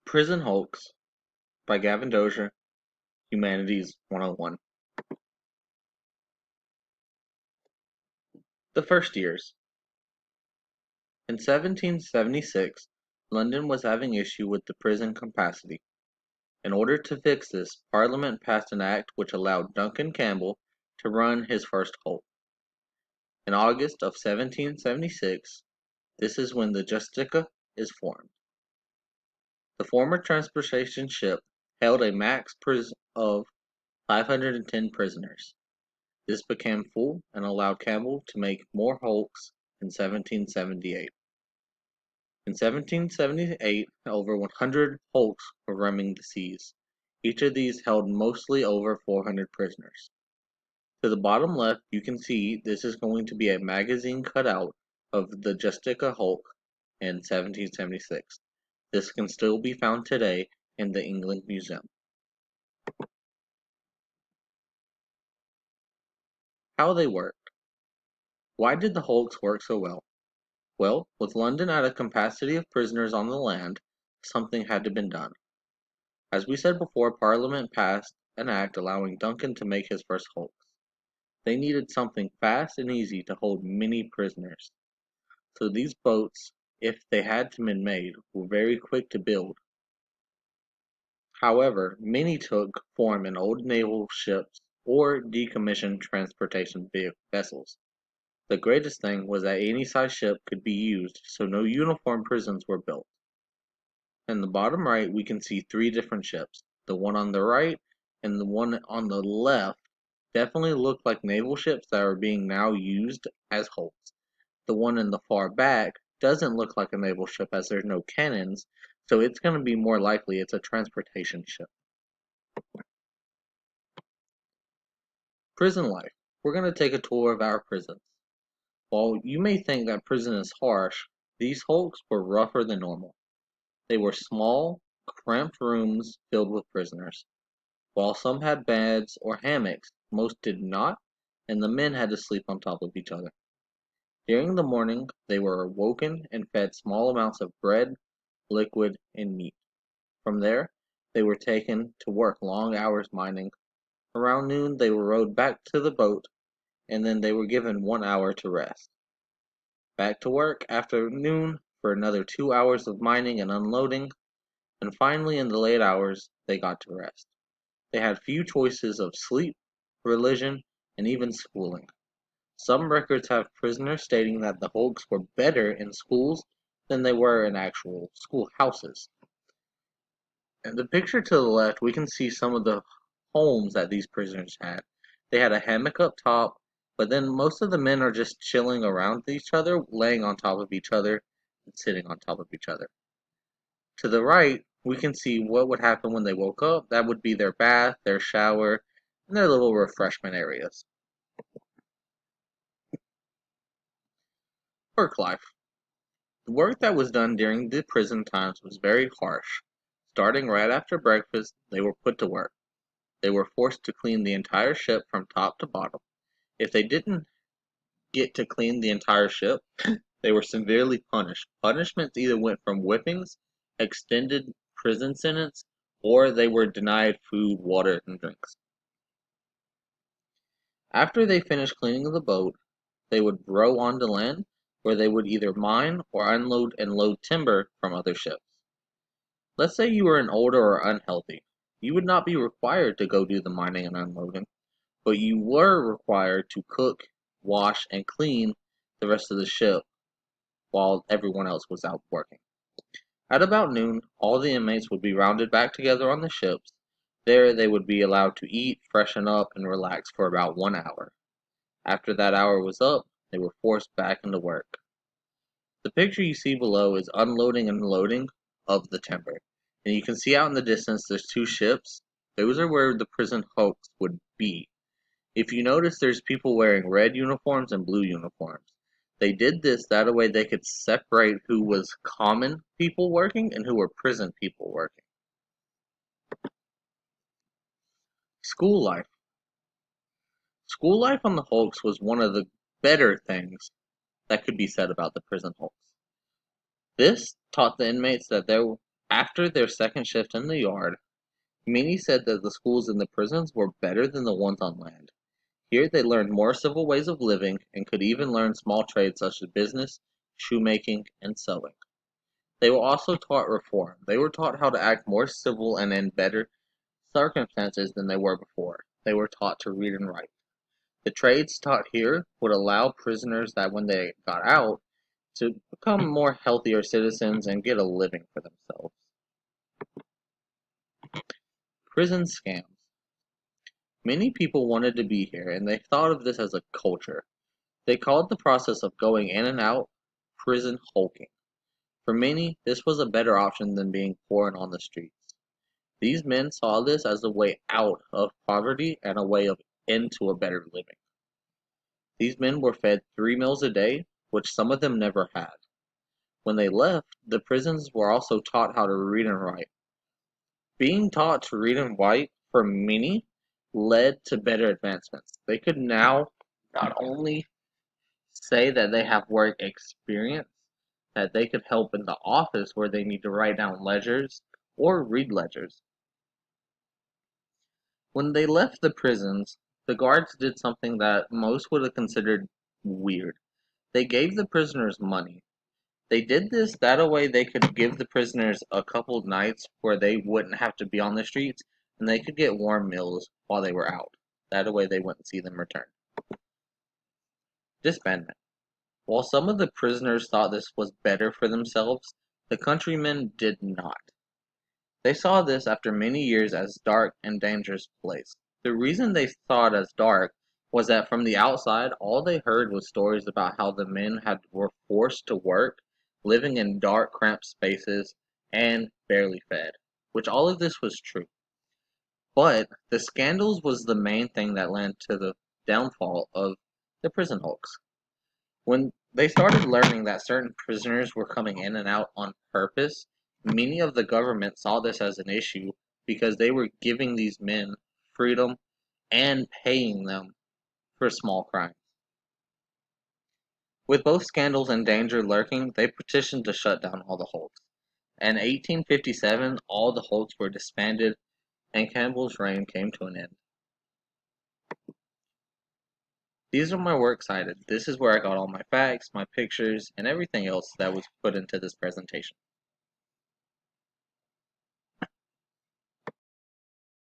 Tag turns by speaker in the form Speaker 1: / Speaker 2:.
Speaker 1: Prison Hulks by Gavin Dozier, Humanities 101. The First Years. In 1776, London was having issue with the prison capacity. In order to fix this, Parliament passed an act which allowed Duncan Campbell to run his first Hulk. In August of 1776, this is when the Justica is formed. The former transportation ship held a max of 510 prisoners. This became full and allowed Campbell to make more hulks in 1778. In 1778, over 100 hulks were roaming the seas. Each of these held mostly over 400 prisoners. To the bottom left, you can see this is going to be a magazine cutout of the Justica Hulk in 1776. This can still be found today in the England Museum. How they worked. Why did the hulks work so well? Well, with London at a capacity of prisoners on the land, something had to be done. As we said before, Parliament passed an act allowing Duncan to make his first hulks. They needed something fast and easy to hold many prisoners. So these boats, if they had to be made, were very quick to build. However, many took form in old naval ships or decommissioned transportation vessels. The greatest thing was that any size ship could be used, so no uniform prisons were built. In the bottom right, we can see three different ships. The one on the right and the one on the left definitely look like naval ships that are being now used as hulks. The one in the far back doesn't look like a naval ship as there's no cannons, so it's going to be more likely it's a transportation ship. Prison life. We're going to take a tour of our prisons. While you may think that prison is harsh, these hulks were rougher than normal. They were small, cramped rooms filled with prisoners. While some had beds or hammocks, most did not, and the men had to sleep on top of each other. During the morning, they were awoken and fed small amounts of bread, liquid, and meat. From there, they were taken to work long hours mining. Around noon, they were rowed back to the boat, and then they were given 1 hour to rest. Back to work after noon for another 2 hours of mining and unloading, and finally in the late hours, they got to rest. They had few choices of sleep, religion, and even schooling. Some records have prisoners stating that the hulks were better in schools than they were in actual schoolhouses. In the picture to the left, we can see some of the homes that these prisoners had. They had a hammock up top, but then most of the men are just chilling around each other, laying on top of each other, and sitting on top of each other. To the right, we can see what would happen when they woke up. That would be their bath, their shower, and their little refreshment areas. Work life. The work that was done during the prison times was very harsh. Starting right after breakfast, they were put to work. They were forced to clean the entire ship from top to bottom. If they didn't get to clean the entire ship, they were severely punished. Punishments either went from whippings, extended prison sentence, or they were denied food, water, and drinks. After they finished cleaning the boat, they would row on to land, where they would either mine or unload and load timber from other ships. Let's say you were an older or unhealthy. You would not be required to go do the mining and unloading, but you were required to cook, wash, and clean the rest of the ship while everyone else was out working. At about noon, all the inmates would be rounded back together on the ships. There they would be allowed to eat, freshen up, and relax for about 1 hour. After that hour was up, they were forced back into work. The picture you see below is unloading and loading of the timber. And you can see out in the distance there's two ships. Those are where the prison hulks would be. If you notice, there's people wearing red uniforms and blue uniforms. They did this that way they could separate who was common people working and who were prison people working. School life. School life on the hulks was one of the better things that could be said about the prison hulks. This taught the inmates that After their second shift in the yard, many said that the schools in the prisons were better than the ones on land. Here they learned more civil ways of living and could even learn small trades such as business, shoemaking, and sewing. They were also taught reform. They were taught how to act more civil and in better circumstances than they were before. They were taught to read and write. The trades taught here would allow prisoners that when they got out to become more healthier citizens and get a living for themselves. Prison scams. Many people wanted to be here and they thought of this as a culture. They called the process of going in and out prison hulking. For many, this was a better option than being poor and on the streets. These men saw this as a way out of poverty and a way of into a better living. These men were fed 3 meals a day, which some of them never had. When they left, the prisons were also taught how to read and write. Being taught to read and write for many led to better advancements. They could now not only say that they have work experience, that they could help in the office where they need to write down ledgers or read ledgers. When they left the prisons, the guards did something that most would have considered weird. They gave the prisoners money. They did this that a way they could give the prisoners a couple nights where they wouldn't have to be on the streets and they could get warm meals while they were out. That a way they wouldn't see them return. Disbandment. While some of the prisoners thought this was better for themselves, the countrymen did not. They saw this after many years as dark and dangerous place. The reason they saw it as dark was that from the outside all they heard was stories about how the men were forced to work, living in dark cramped spaces, and barely fed. Which all of this was true. But the scandals was the main thing that led to the downfall of the prison hulks. When they started learning that certain prisoners were coming in and out on purpose, many of the government saw this as an issue because they were giving these men freedom and paying them for small crimes. With both scandals and danger lurking, they petitioned to shut down all the hulks. In 1857, all the hulks were disbanded and Campbell's reign came to an end. These are my works cited. This is where I got all my facts, my pictures, and everything else that was put into this presentation.